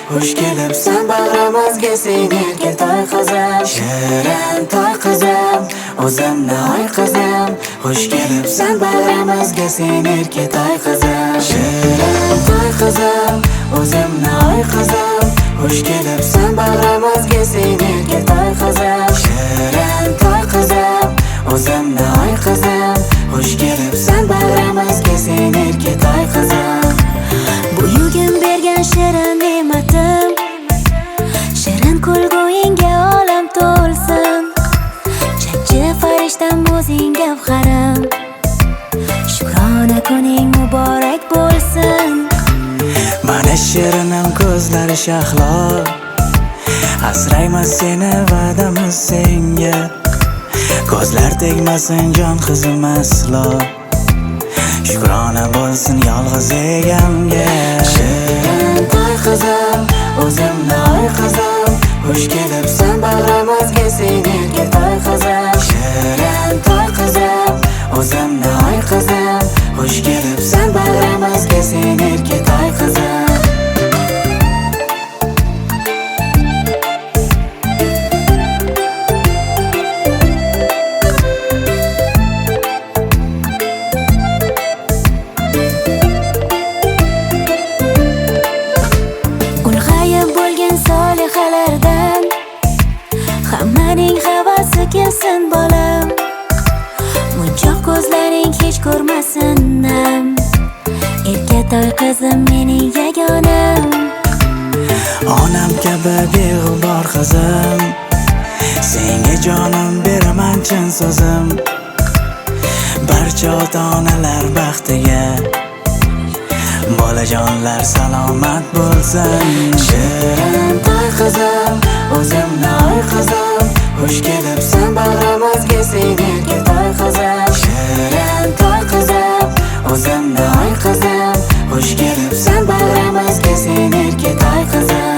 Xush kelibsan bag'rimizga sen erka toy qizim, shirin toy qizim, o'zimni oy qizim. Xush kelibsan bag'rimizga sen erka toy qizim, shirin toy qizim, o'zimni oy qizim. Xush kelibsan bag'rimizga sen erka toy qizim, shirin toy qizim, o'zimni oy qizim. Xush kelibsan bag'rimizga sen erka toy qizim. Buyugim bergan shirin ne'matim, shirin kulguyingga olam to'lsin. Jajji farishtam o'zing gavharim, shukrona kuning muborak bo'lsin. Mana shirinim ko'zlari shahlo, asrayman seni va'damiz senga. Ko'zlar tegmasin jon qizim aslo, shukrona bo'lsin yolg'iz egamga. Shirin toy qizim, o'zimni oy qizim. Xush kelibsan bag'rimizga sen erka toy qizim, shirin toy qizim, o'zimni oy qizim. Xush kelibsan bag'rimizga sen erka toy qizim. Solihalardan hammaning havasi kelsin bolam, munchoq ko'zlaring hech ko'rmasin nam. Erka toy qizim mening yagonam, Onam kabi beg'ubor qizim, senga jonim beraman chin so'zim. Barcha ota-onalar baxtiga bolajonlar salomat bo'lsin. Shirin toy qizim, o'zimni oy qizim. Xush kelibsan bag'rimizga sen erka toy qizim, shirin toy qizim, o'zimni oy qizim. Xush kelibsan bag'rimizga sen erka toy qizim.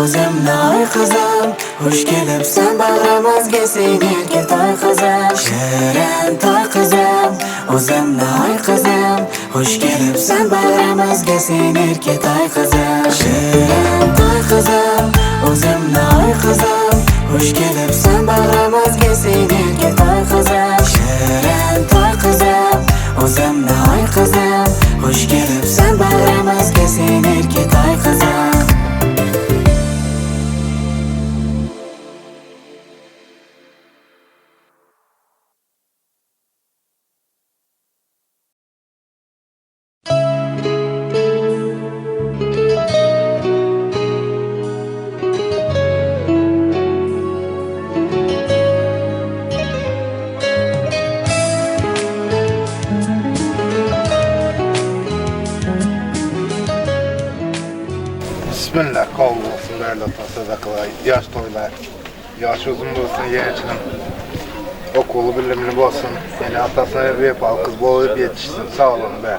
O'zimni oy qizim, xush kelibsan bag'rimizga sen erka toy qizim, shirin toy qizim, o'zimni oy qizim. Xush kelibsan bag'rimizga sen erka toy qizim, shirin toy qizim, o'zimni oy qizim. Xush kelibsan bag'rimizga sen erka toy qizim, shirin toy qizim, o'zimni oy qizim. Xush kelibsan bag'rimizga sen erka toy qizim. Bismillah, kabul olsun değerli atan sadakalar, yaş toylar, yaş uzun olsun, gençliğin okulu bilimli olsun, yani atasına bir yapal kız boğup yetişsin, sağ olun be.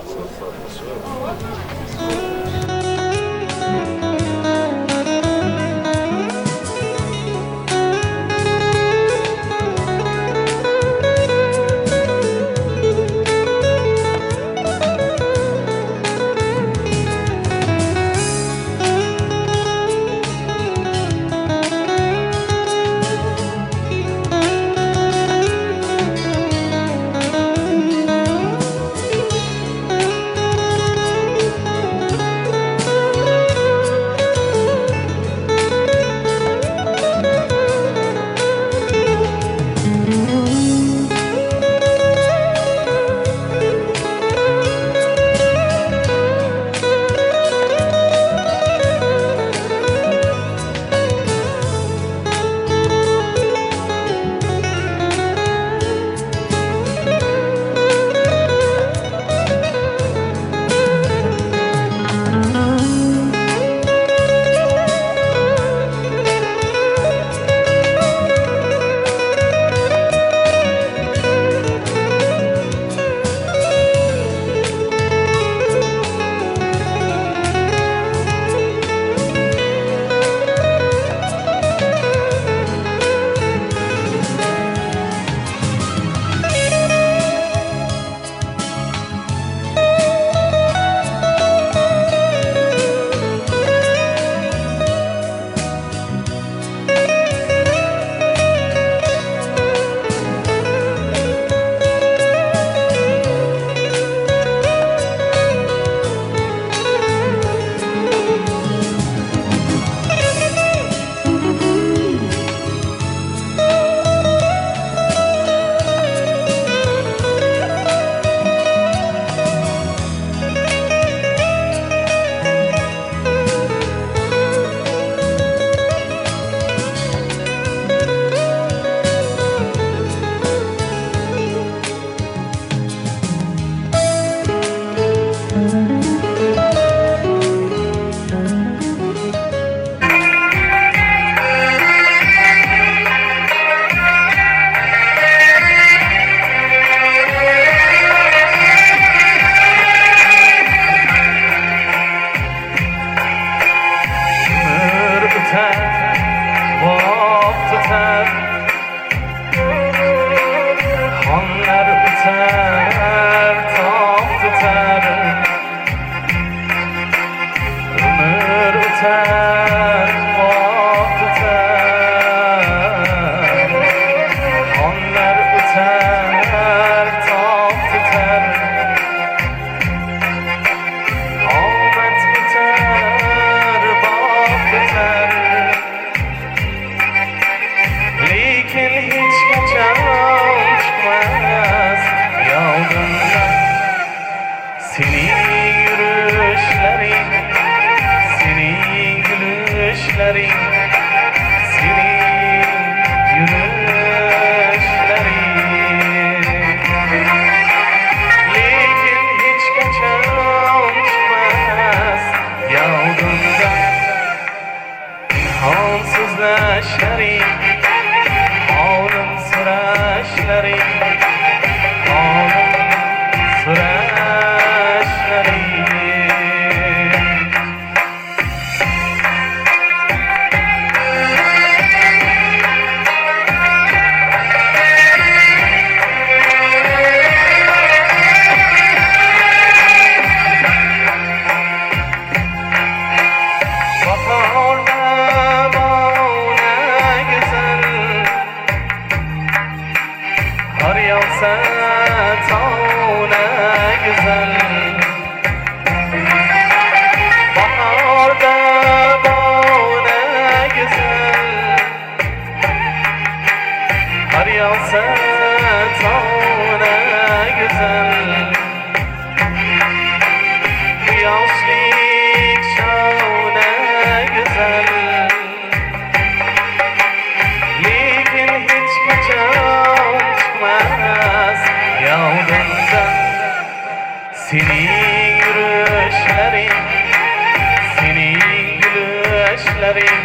yurishlerin,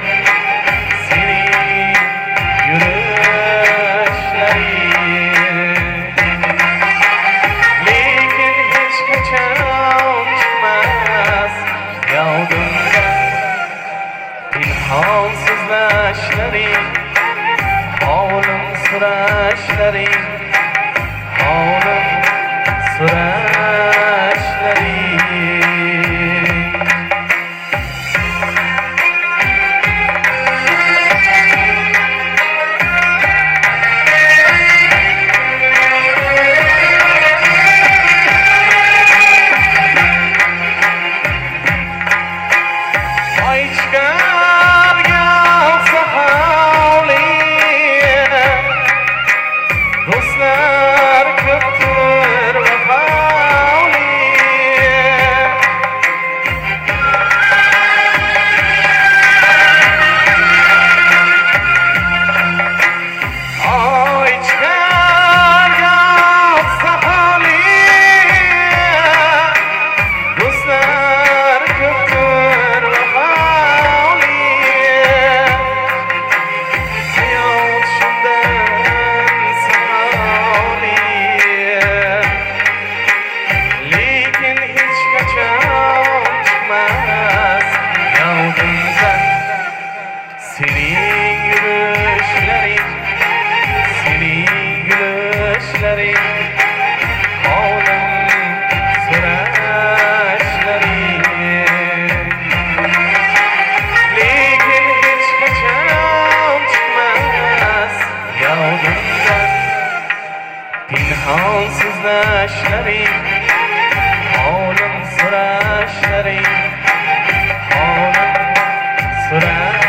senin yurishlerin. Lekin hech qachon chiqmas yodimdan pinhon so'zlashlaring, holim so'rashlaring, holim so'rashlaring. Pinhon so'zlashlaring, holim so'rashlaring, holim so'rashlaring.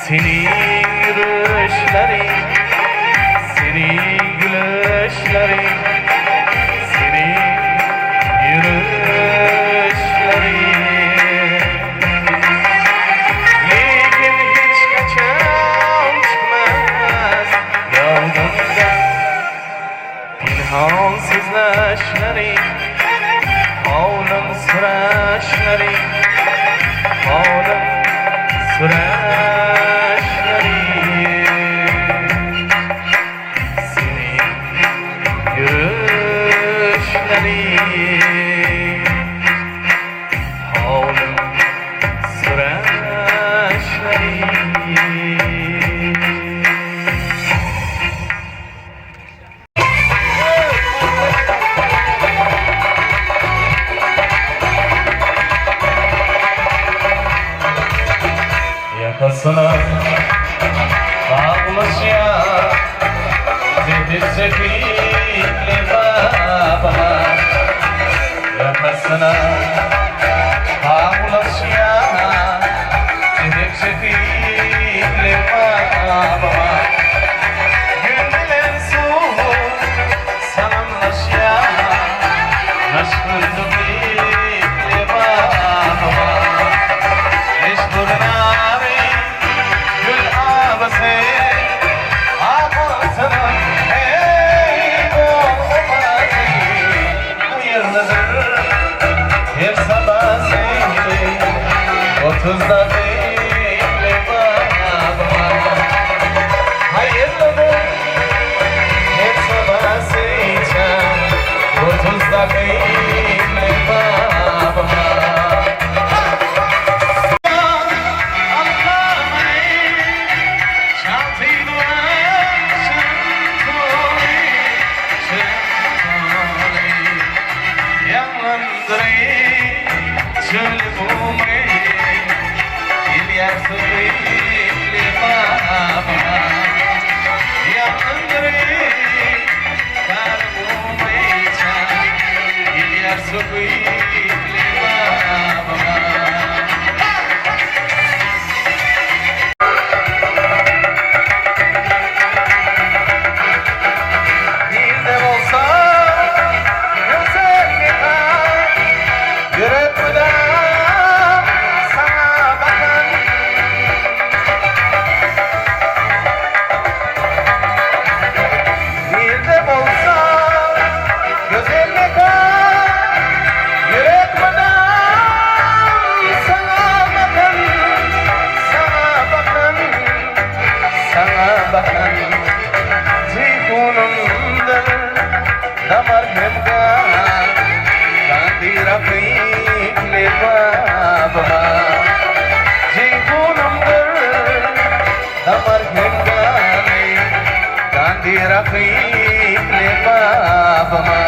Senin yürüyüşlerin, senin gülüşlerin, senin yürüyüşlerin. Lekin hiç kaçan çıkmaz yolumdan. Pinhon so'zlashlaring, holim so'rashlaring, holim yakasına bağlaş ya, Yükseklikle babama Yapasına Ağlaşıya Yükseklikle babama Gündülen su Sananlaşıya Aşkırdıklikle babama Eşburunari Gül abası Ağlasına her sabah seni otuzda bekle babama hayırlıdır her sabah seni otuzda bekle babama رقيق لباب ما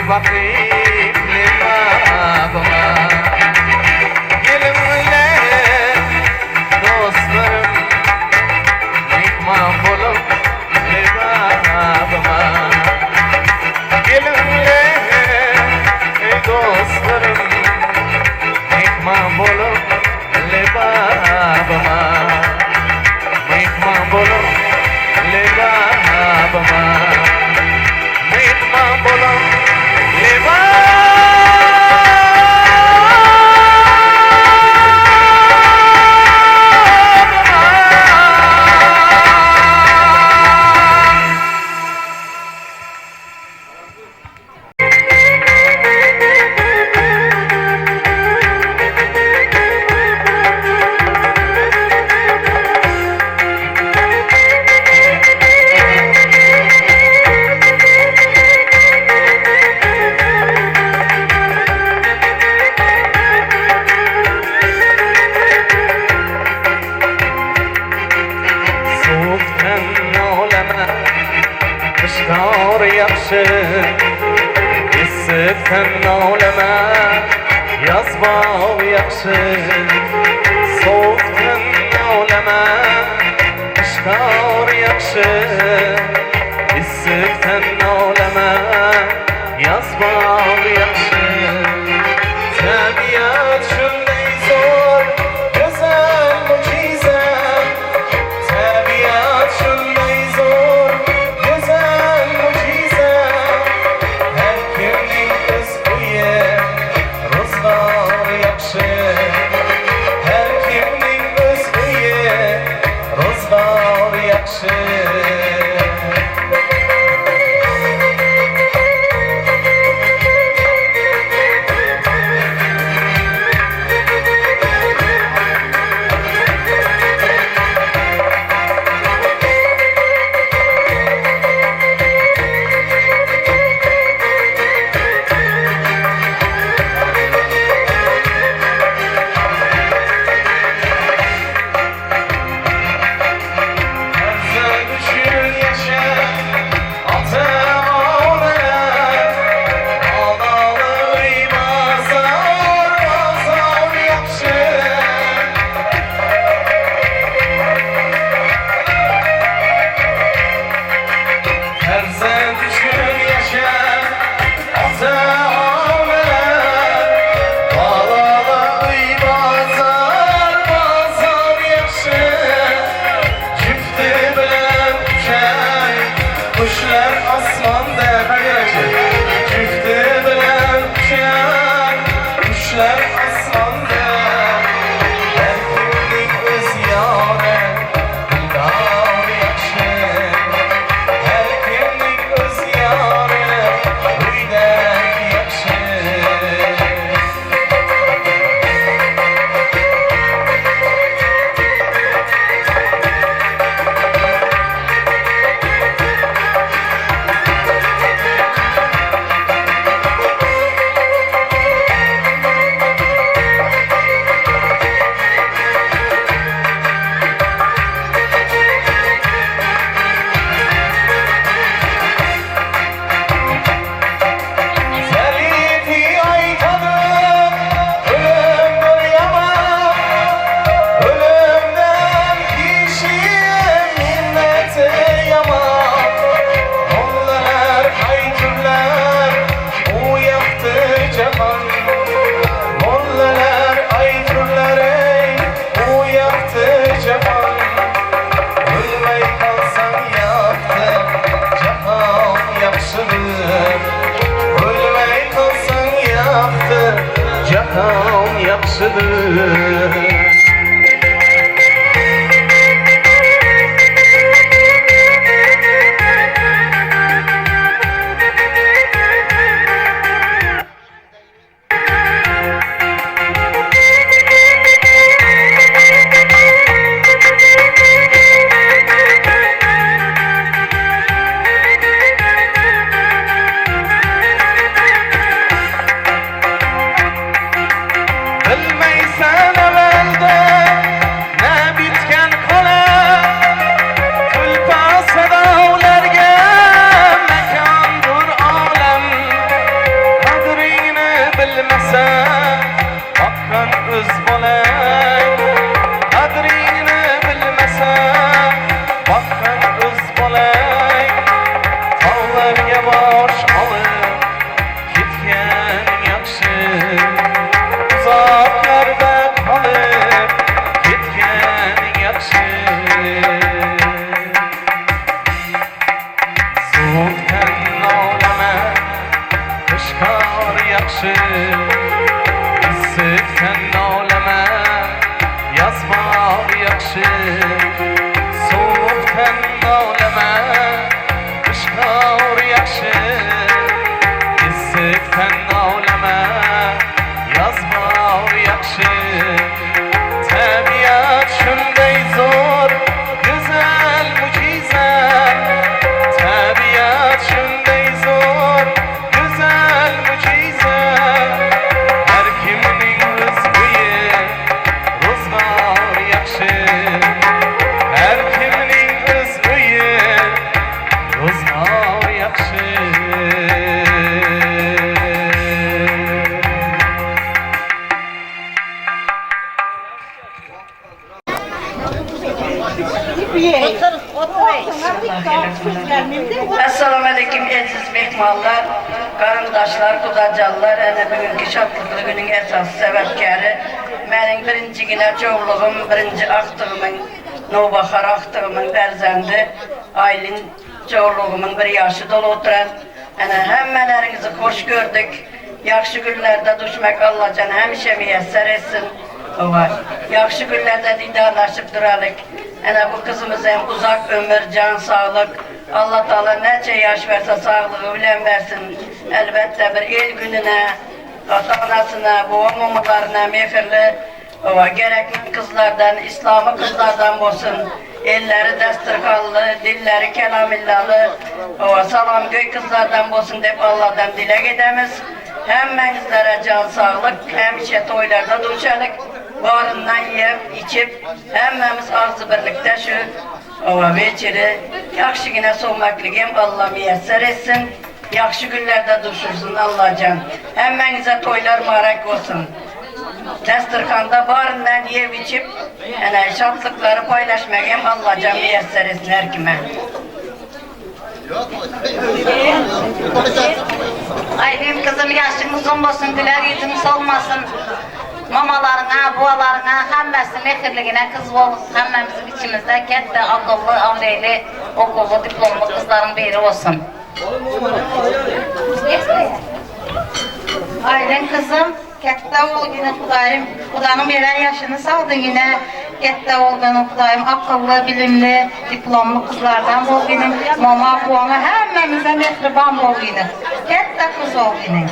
Vakit lebabıma Gelimle dostlarım Mihman bulup lebabıma Gelimle dostlarım Mihman bulup lebabıma Mihman bulup lebabıma Mihman bulup Issiqdan nolama yozbog' yaxshi sovuqdan nolama qishqor yaxshi issiqdan nolama yozbog' yaxshi tabiat yaxşıdır. Bilmeysen evvelde ne bitken kalan, Tulpa sedavlerge mekandır alem. Kadrini bilmesen hakkın öz bolan, Kadrini bilmesen hakkın öz bolan. Tağlarga bosh olib ketgan yaxshi, uzaklarda kalıp gitgen yakşı. Soğukten ağlama, kışkar yakşı. İssizken ağlama, yazmak yakşı. Soğukten ağlama, kışkar yakşı. İssizken ağlama, yazma yaxşı. Tabiat shunday zo'r, go'zal mujiza. Tabiat shunday zo'r, go'zal mujiza. Har kimning o'z uyi, ro'zg'or yaxshi. Har kimning o'z uyi, ro'zg'or yaxshi. Assalamu alaikum aziz mehmonlar, qarindoshlar, qudajonlar. Ana bugungi shodlikli günün esas sebepkari mening birinchigina çoğluğum, birinchi aqtig'imin, Novbahar aqtig'imin farzandi Aylin çoğluğumun bir yaşı dolu oturan. Ana hammalaringizni hoş gördük. Yaxshi kunlarda düşmek Allah'can hemşe müyesser etsin. Yaxshi kunlarda didarlaşıp duralik. Ana bu kızımız hem uzak ömür, can, sağlık. Allah Teala nece yaş verse sağlığı bilen versin. Elbette bir el gününe, ata-anasına, babam-mamalarına mefirli, gerekli kızlardan, İslam'ı kızlardan olsun. Elleri destirkallı, dilleri kelamillalı, salam göy kızlardan olsun deyip Allah'tan dilek edemiz. Hemmenizlere can sağlık, hemşe toylarda duruşalık. Varından yiyip, içip, hemmemiz arzu birlikte şu veçiri yaxşı güne sonmakligim Allah müyesser etsin. Yaxşı günlerde düşürsün Allah can. Hemmenize toylar mübarek olsun. Destirkanda varından yiyip, içip, şatlıkları paylaşmakım Allah can müyesser etsin her kime. Aylin kızım yaşımız olmasın, güler yüzümüz olmasın. Mamalarına, bualarına, hemmesi mehirligine kız olup, hemmemizin içimizde kette akıllı, avreyli, okullu, diplomlu kızların biri olsun. Aylin kızım, kette ol yine Kudayım, Kudanın veren yaşını sağdı yine. Kette olduğunu Kudayım, akıllı, bilimli, diplomlu kızlardan bol yine. Mama, buana, hemmemize mehriban bol yine. Kette kız ol yine.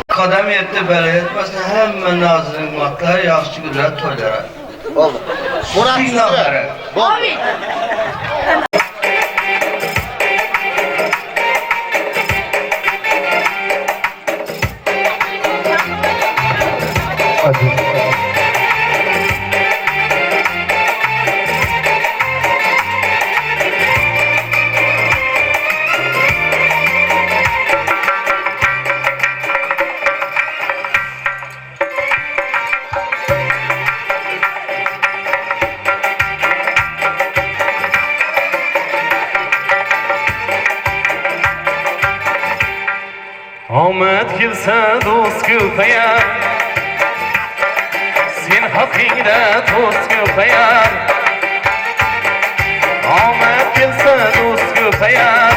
Kadam yetti beli yetmesin hemen nazirin matlar yaxşı güzel toylara. Oldu. Murat Signalları. Amin. Omad kelsa do'st ko'payar, sen haqingda do'st ko'payar. Omad kelsa do'st ko'payar,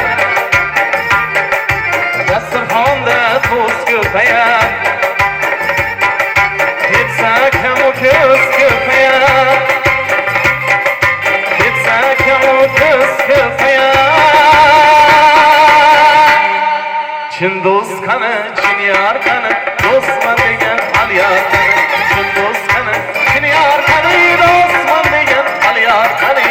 Çin dost kanı, Çin yar kanı, dostman degen al yar kanı. Çin dost kanı, Çin yar kanı, dostman degen al yar kanı.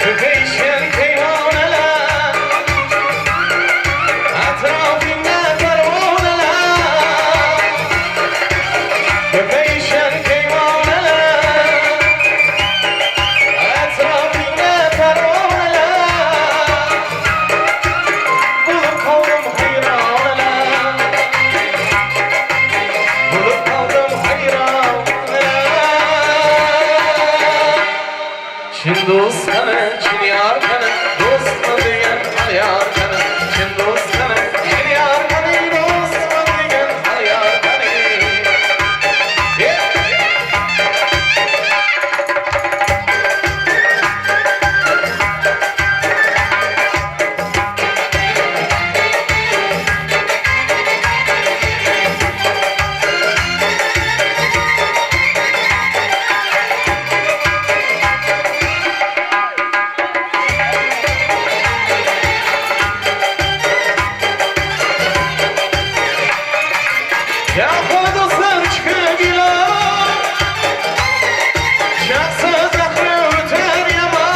Tüfeşen peyvaneler, etrafında pervaneler. Tüfeşen peyvaneler, etrafında pervaneler. Bulup kaldım hayraneler, bulup kaldım hayraneler. Çin dost kanı, Çin yar kanı, dostman degen al yar kanı. Çin dost kanı, Çin yar kanı, dostman degen al yar kanı. Ya kodasın çıkıbila, şaksız aklı öter yama.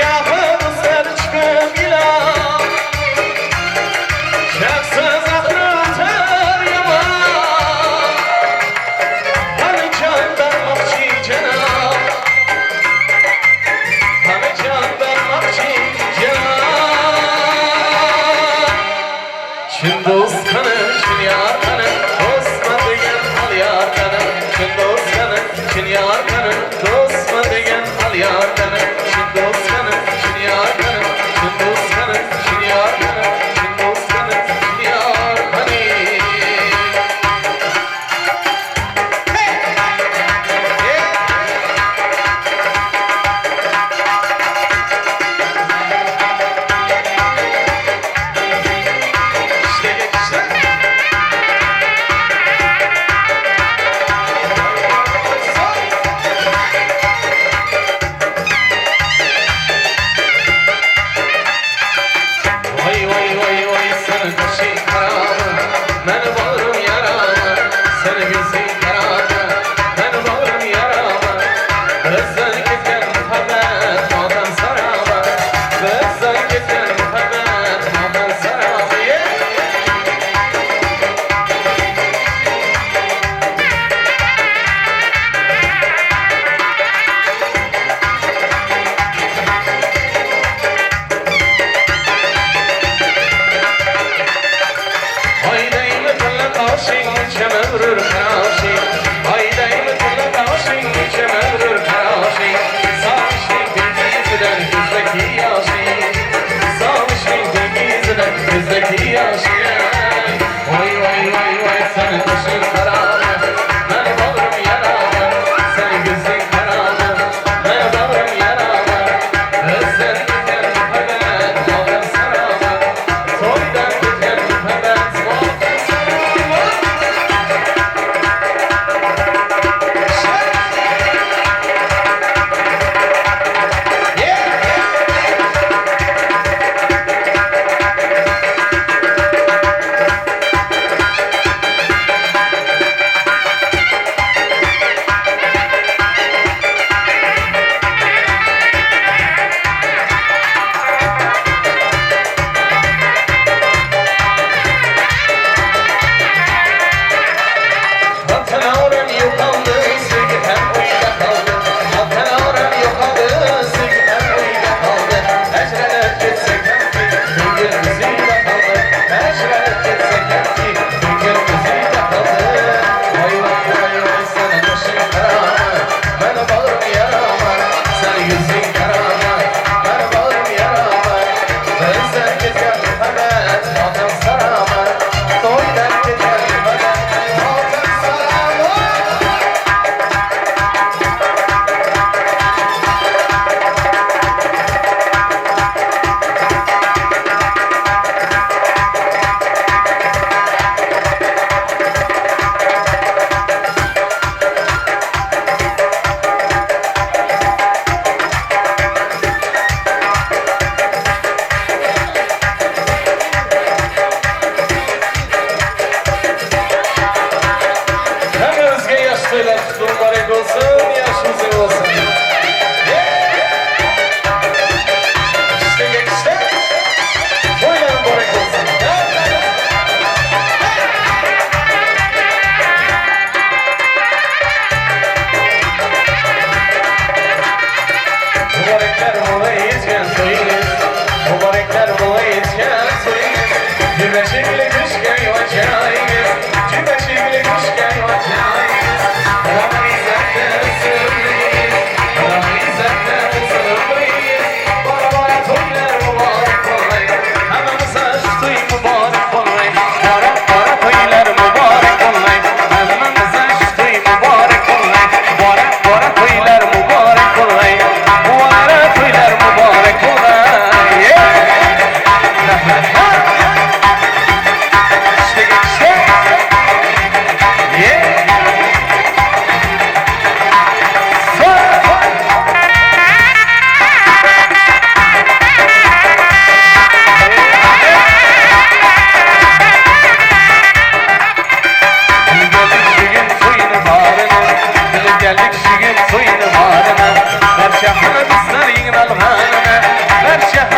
Ya kodasın çıkıbila, şaksız aklı öter yama. Hani can vermakçı cenab, hani can vermakçı cenab. Çin dost kanı, Çin yar kanı, dostman degen al yar kanı. Çin dost kanı, Çin yar kanı, dostman degen al yar kanı. Çin dost kanı, Çin yar kanı, Çin dost kanı, Çin yar kanı, Çin dost kanı, Çin yar kanı. Hey! Yeah! İşte geç işte. Vay vay vay vay sen kaşı kararı, ben bağırım yaramı. Sen gözün kararı, ben bağırım yaramı. Özden gitken muhabbet madan sarama. Özden gitken muhabbet madan sarama. Haydayım kılla kavşin, çemevrür karaşin. Haydayım kılla kavşin, çemevrür karaşin. Sağışın bilgizden yüzdeki yaşin. Sağışın bilgizden yüzdeki yaşin. Vay vay vay vay sen kaşın kararı, ben bağırım yaramı. Sen gözün kararı, ben bağırım yaramı. Özden gitken muhabbet madan sarama. Soydan gitken muhabbet madan sarama.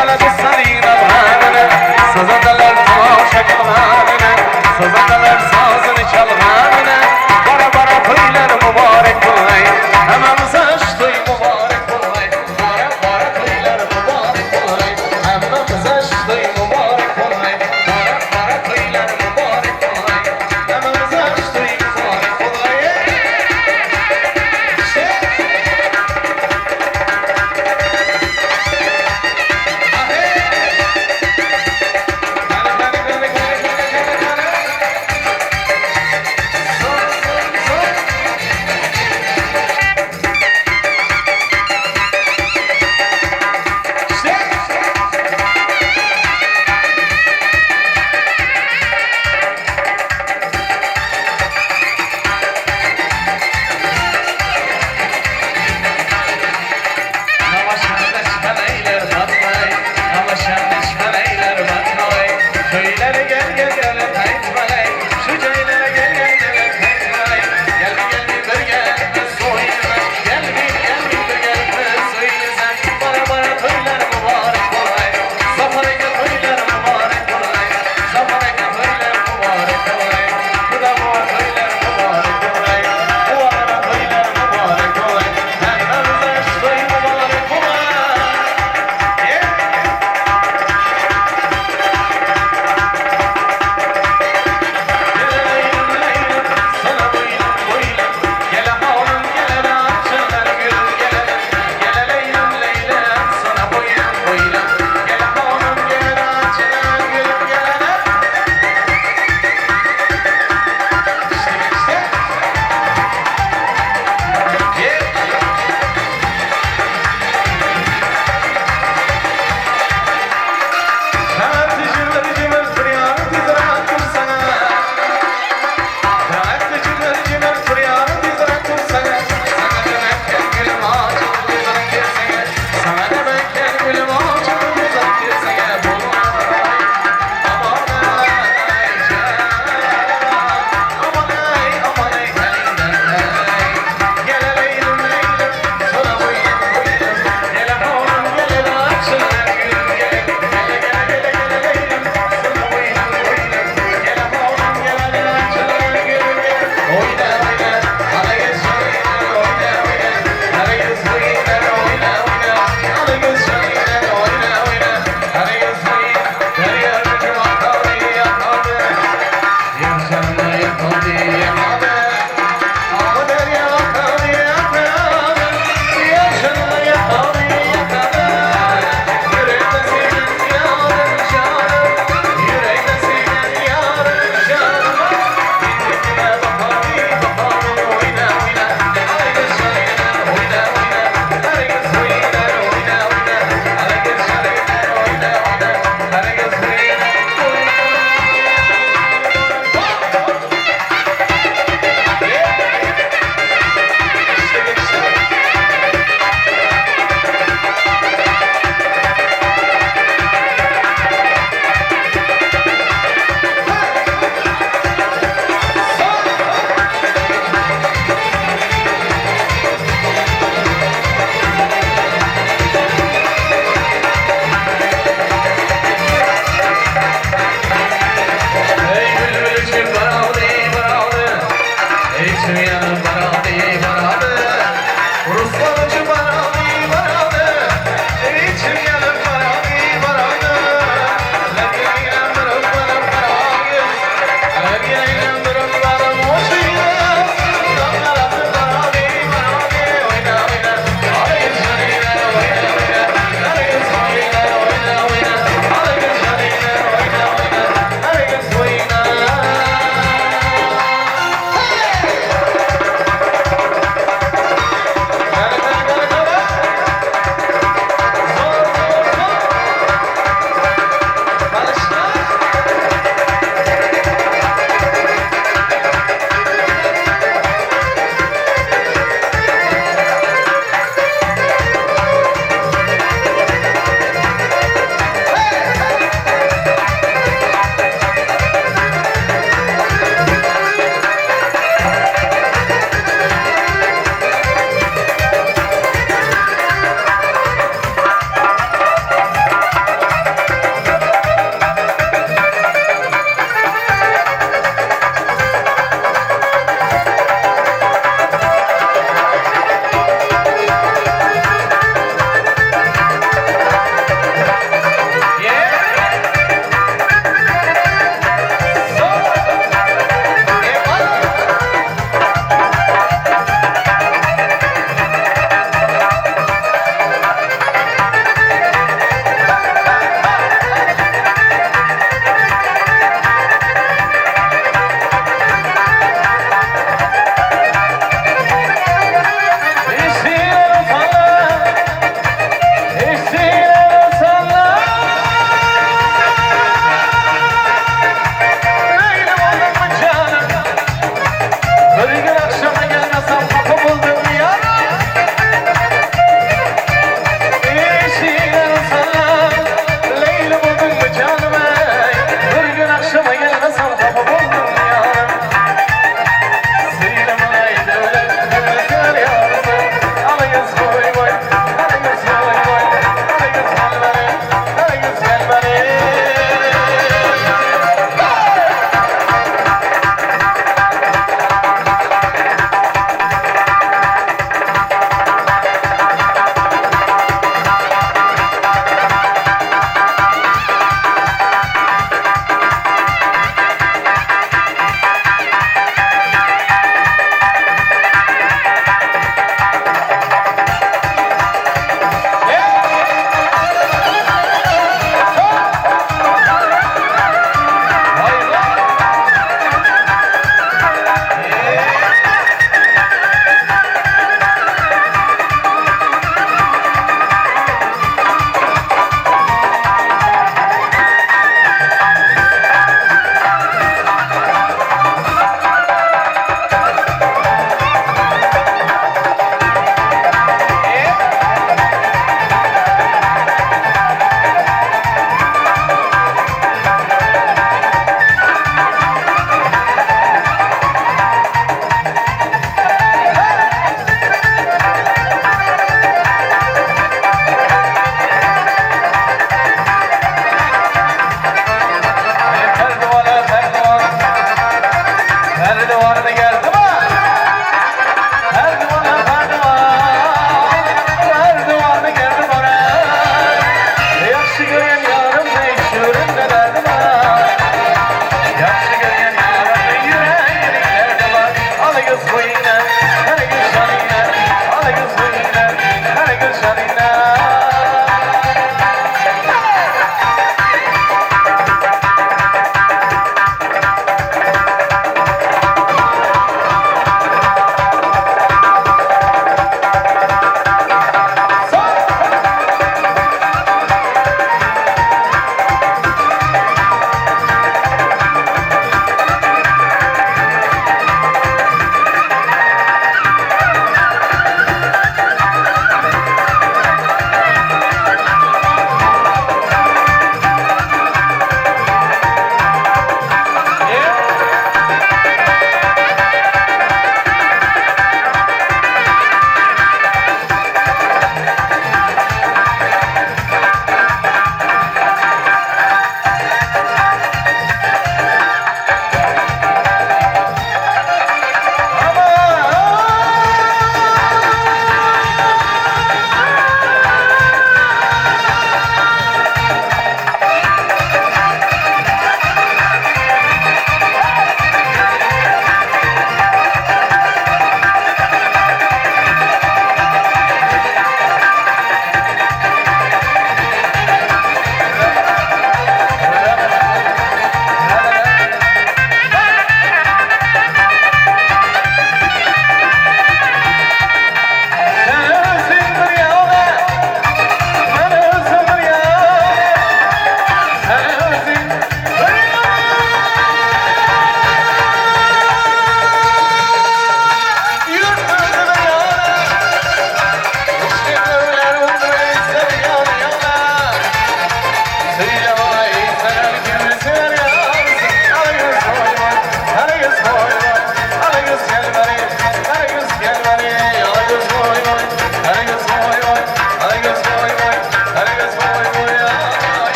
gələdi sənin əvhənini Sazadalar tamaşa qılğanini Sazadalar sazını çalğanini Bara toylar mübarək bulay Həməmizə ştoy mübarək bulay Bara toylar mübarək bulay Həməmizə ştoy mübarək bulay Bara toylar mübarək bulay Həməmizə ştoy mübarək bulay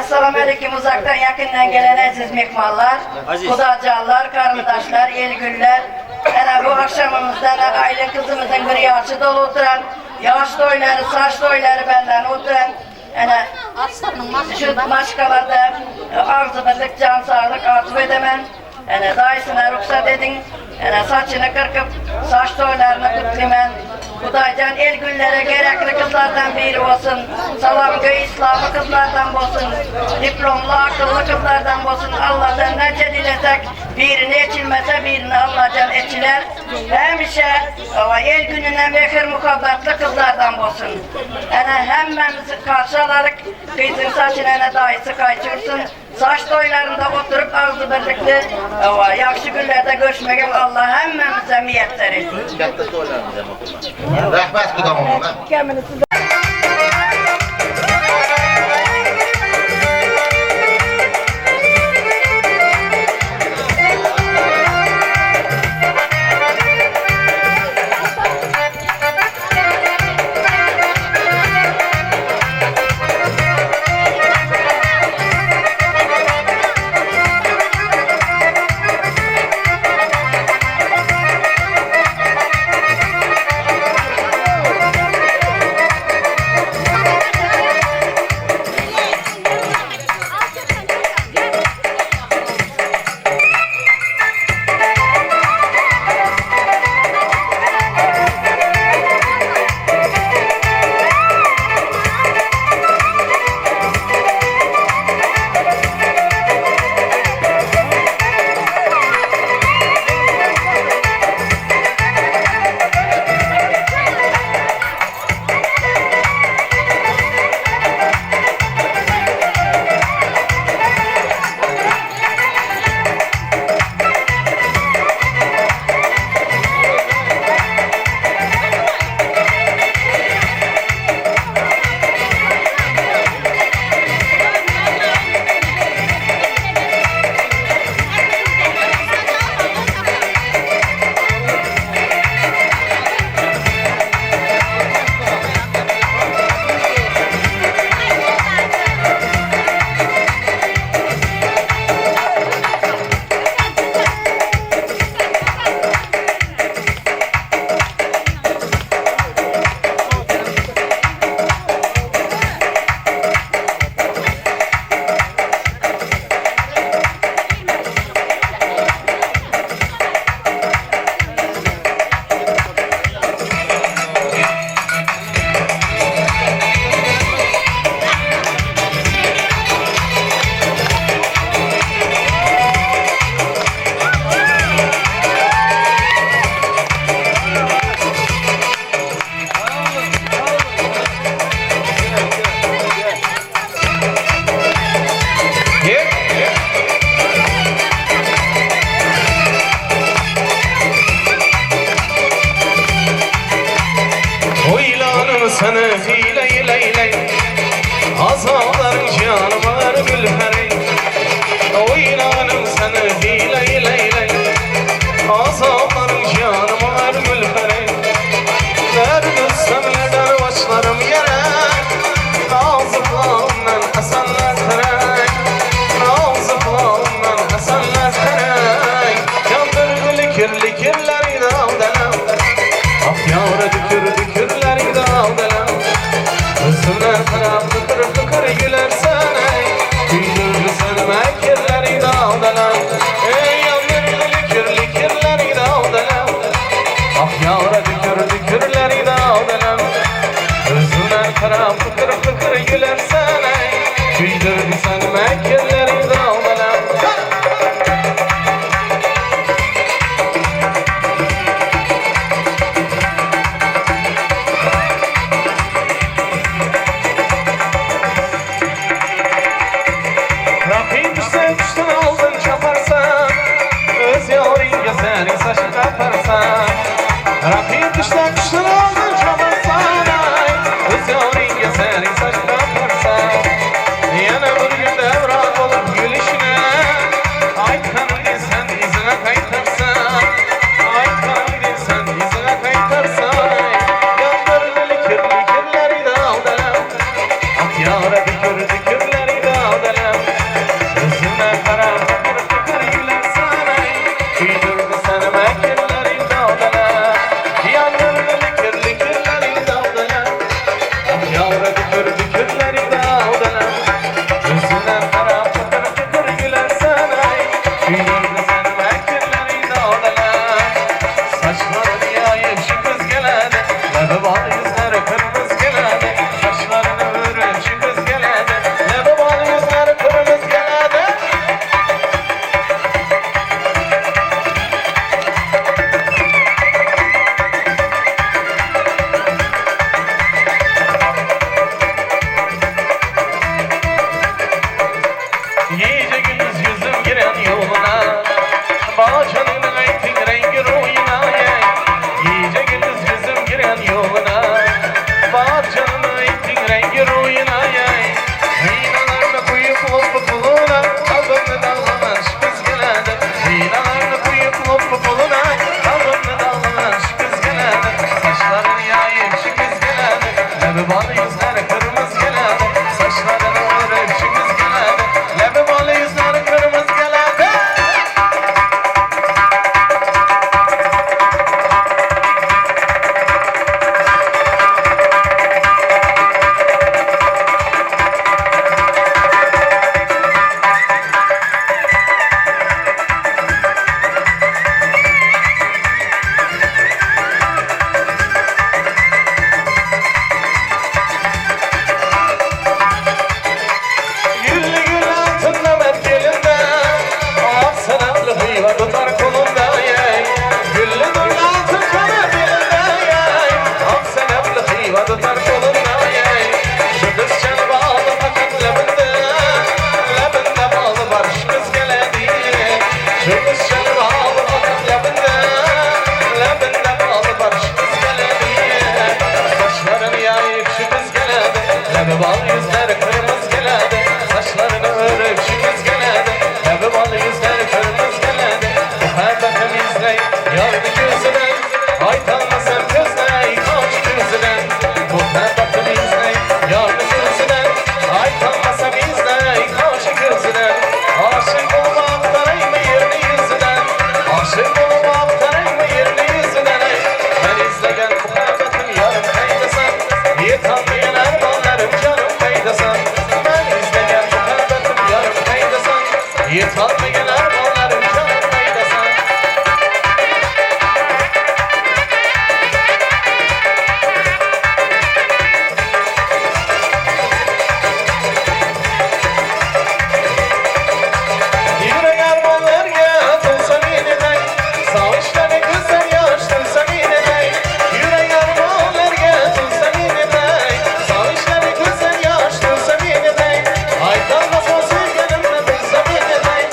Selamünaleyküm uzaktan yakından gelen aziz mehmanlar, kudacalar, karındaşlar, elgüller. Yani bu akşamımızda aile kızımızın bir yaşı dolu oturan, yaş toyları, saç toyları benden oturan. Yani şu maşkalarda arzuladık, can sağlık arzu edemem. Dayısına ruhsat edin. Saçını kırkıp saç toylarını kutlayman. Kudaycan el günlere gerekli kızlardan biri olsun. Salam göğü İslam'ı kızlardan olsun. Diplomlu akıllı kızlardan olsun. Allah'tan nece dilesek birini içilmese birini Allah'tan içiler. Hemşe el gününe mehir muhabbetli kızlardan olsun. Hemmemizi karşı alarak kızın saçına dayısı kaçırsın. Saç toylarında oturup ağzı birlikte yaxşı günlerde görüşmeye Allah hemmemize miyetler etsin. Rahmet bu da ona. Sana hile leyley Azağların canım var gülherey Oynanım sana hile leyley Azağların canım var gülherey Derdüssem neden başlarım yere Nazıflarımdan hasenler terey Nazıflarımdan hasenler terey Yandır likir likirleri dağdenem Afyara dükür dükürleri dağdenem Özümden taraf tıkır tıkır güler Yetalmayan armağanlarım can aydasan. Yürek armağanlarga tolsa menedey, sağışları güzel yaştırsa menedey. Yürek armağanlarga tolsa menedey, sağışları güzel yaştırsa menedey. Aydan nasıl sevgilimle bilse menedey,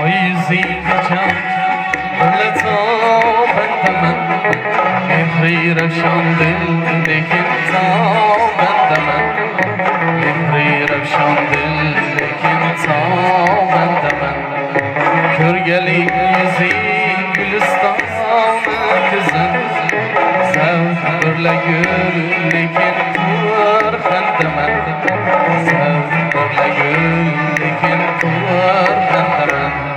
Ayzi geçen öyle ta bendemen Mehri revşan dildeki ta bendemen Mehri revşan dildeki ta bendemen Körgeli yüzü gülistanı kızın Sevd birle gül lekin tur bendemen Sevd birle gül lekin tur bendemen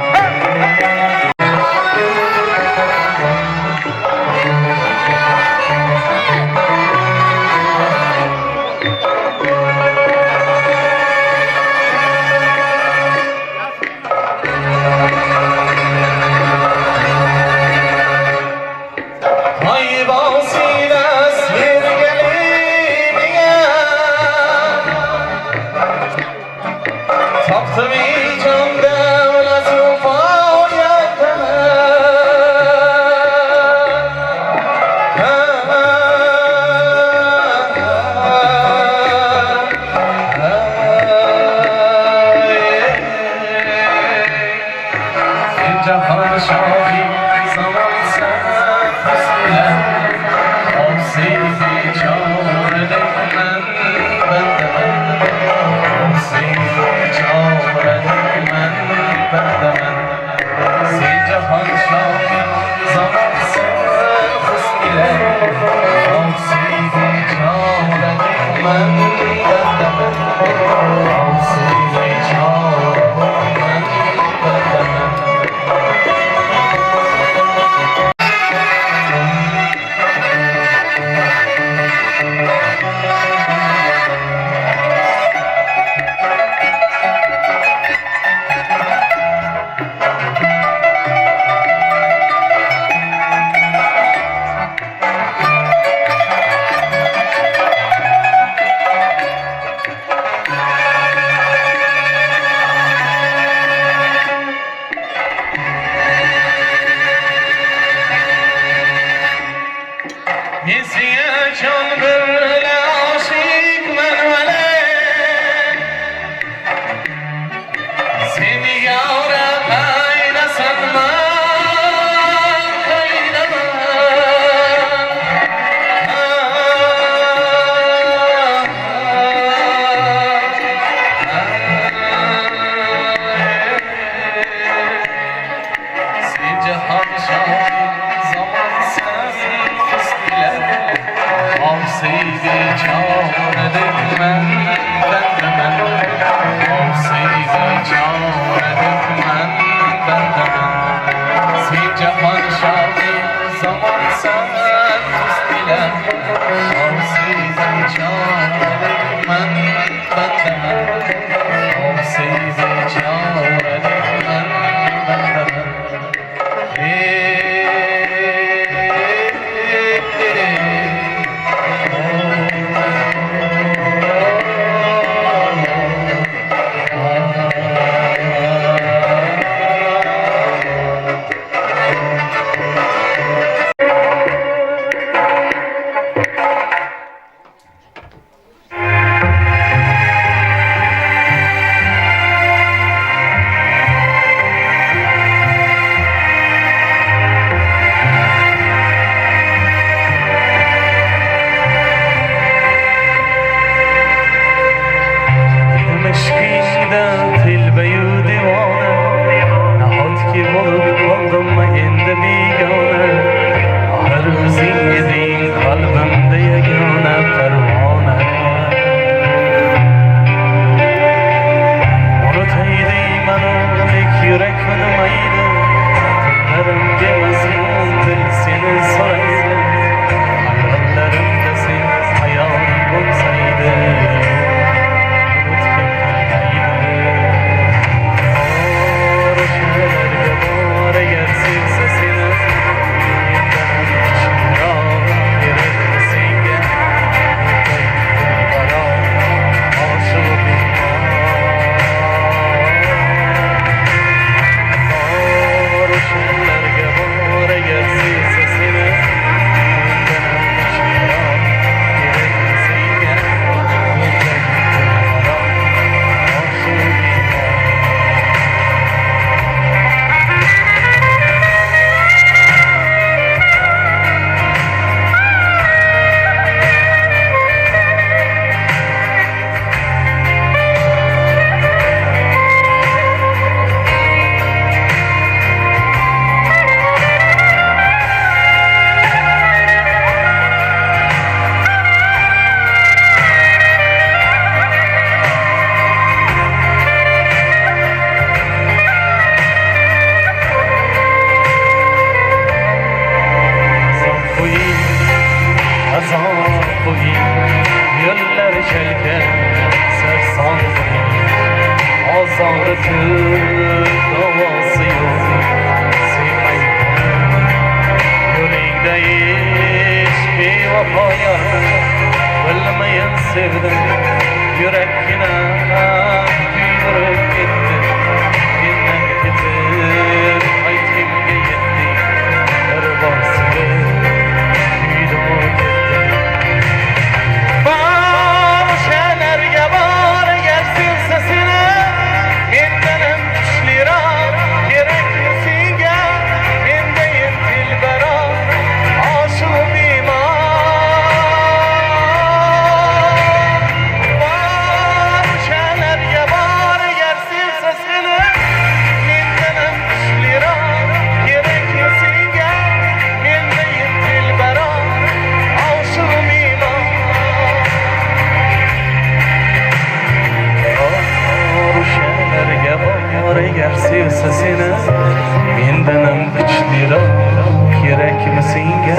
mi senga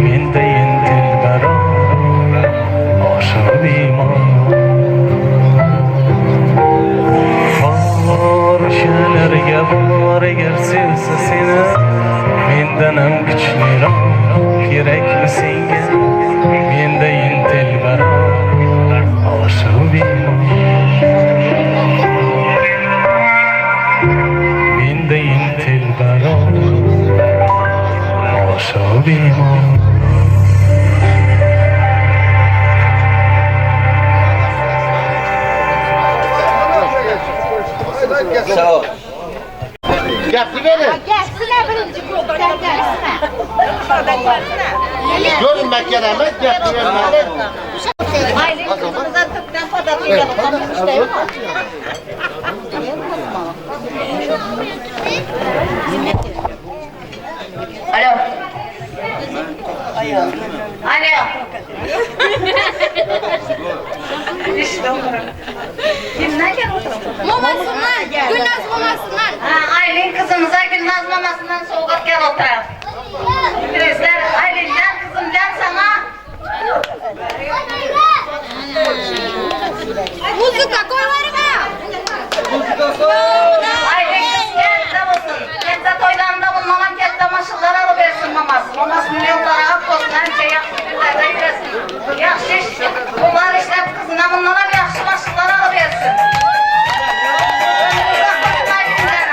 mendayin dilbaro oshib iymon o'shalarga bor agar sevsa seni mendan ham kuchliroq kerakmi senga mendayin dilbaro oshib iymon mendayin dilbaro oshib iymon Sağ ol. Gapni verin. Gelsene birinci gruptan gelsene. Görünmek gelemez, gapni vermeli. Aylin kızımızdan tıktan padatı yalıp işte. Alo. Alo. İşte kimden gel oturalım? Mamasından, Gülnaz mamasından. Ha, Aylin kızımıza Gülnaz mamasından soğuk gel oturalım. Bizler Aylin'den kızımdan sana. Muzika koy var mı? Aylin kız gel davulsun. Kette toylarında bulmaman kette maşılları alıversin maması. Mamasının yolları ak olsun. Her şey yakşı günlerde yürüsün. Yakşı iş. Bunlar işlep kızına bunlara yakşı maşılları alıversin. Uzak olsun Aylin'den.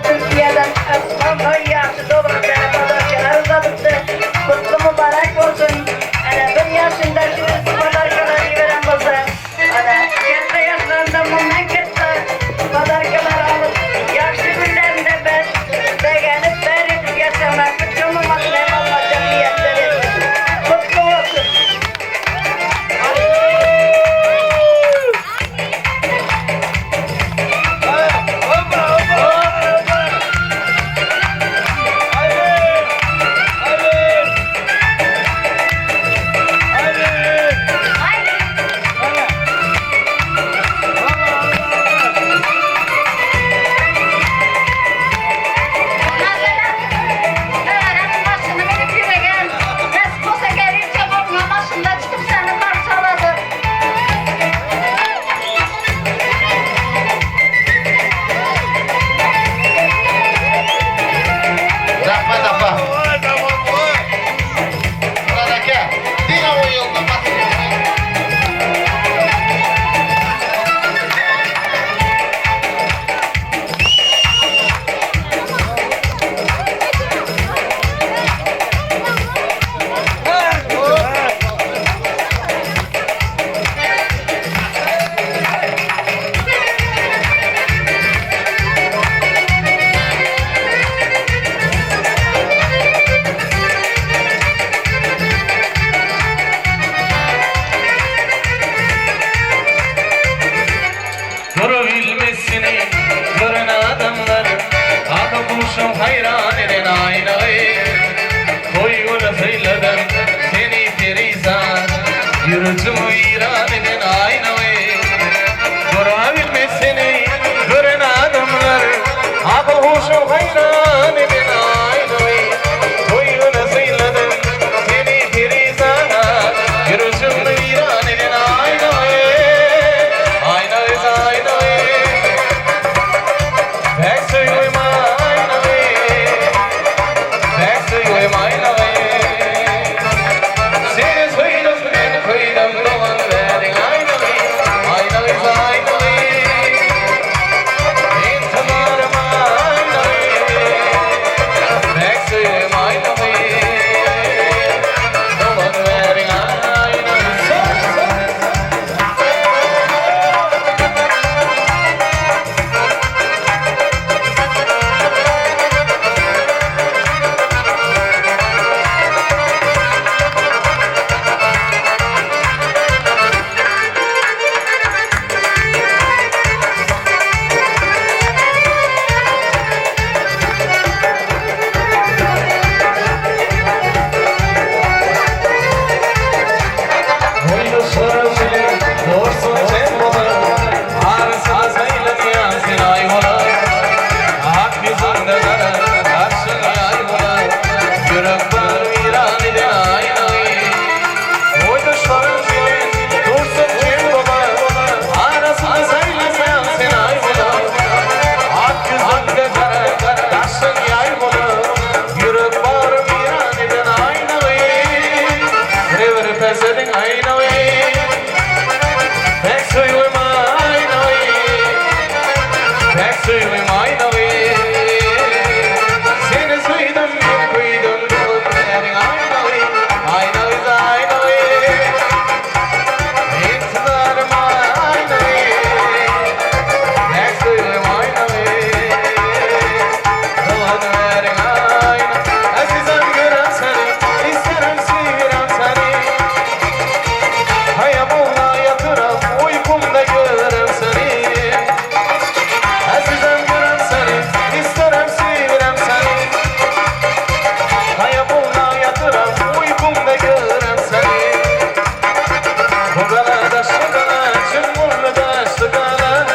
Türkiye'den aslan hayatı doğru pazarcılar uzadıktı. Kutlu mübarek olsun. Bir yaşında şimdi pazarcıları veren bize. Kette yaşlarında memlekette pazarcılar alıp yaşlı günlerinde ben beğenip verip yaşamak kutlu mübarek Allah cemiyetleri. Kutlu olsun. Görebilmesini gören adamlar akı kuşum hayran eden aynayı koyuna söyledim seni perişan yürütümü iran eden aynayı görebilmesini gören adamlar akı kuşum hayran eden aynayı koyuna söyledim seni perişan yürütümü iran eden aynayı suyum aynalı Seni suydum ben kuydum bulutların aynalı Aynalı da aynalı İntidarım aynalı Nek suyum aynalı Dolanıverin aynalı Azizem görem seni isterim suyuram seni Hayamına yatıram uykumda görem seni Azizem görem seni isterim suyuram seni Hayamına yatıram uykumda görem seni Bugala daşlı gala, çın burnu daşlı gala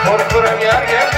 Korkuram yer